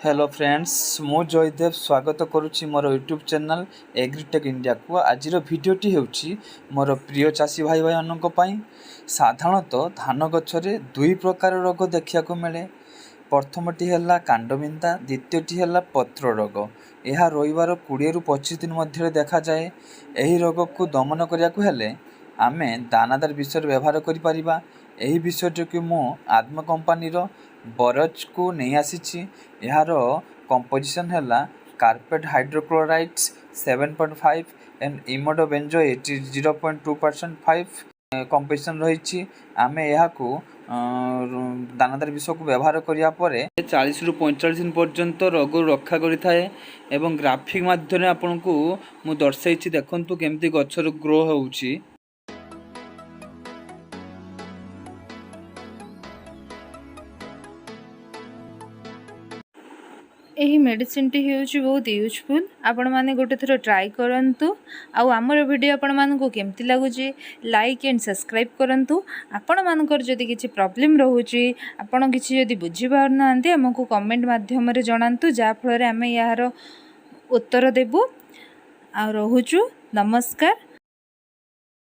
Hello friends, मु जयदेव स्वागत करुच्ची मोर YouTube channel agritech India को। आज भिडियोटी होउची मोर प्रिय चाषी भाई भाई मानी साधारणतः धान गछरे दुई प्रकार रोग देखा मिले। प्रथमटी है कांडबिंधा, द्वितीयटी है पत्र रोग। यह रविवार 20 ରୁ 25 दिन मध्य देखा जाए। यही रोग को दमन करने आम दानादार विषय व्यवहार करिपरिबा। यही विषयटी को मु आत्म कंपानी बरज को नहीं आसी। यार कंपोजिशन है कार्पेट हाइड्रोक्लोराइड्स 7.5 एंड इमोडो बेंजो 0.2% 5 कंपोजिशन रही। आम यह दानादार विष को व्यवहार करिया परे 40 ରୁ 45 दिन पर्यंत रोग रक्षा करिथाए। एवं ग्राफिक माध्यम आपन को मु दर्शाई देखंतु केमती गछर ग्रो होउची। यही मेडिसिन टी होउची बहुत यूजफुल। आपण माने गोटे थरो ट्राई करंतु। आउ हमर वीडियो आपण मानको केमती लागुची लाइक एंड सब्सक्राइब करंतु। आपण मानकर जदि किछि प्रॉब्लम रहूची, आपण किछि जदि बुझी पार नांती हमकु कमेंट माध्यम रे जणांतु, जा फल रे हमें यार उत्तर देबु। आ रहूचु। नमस्कार।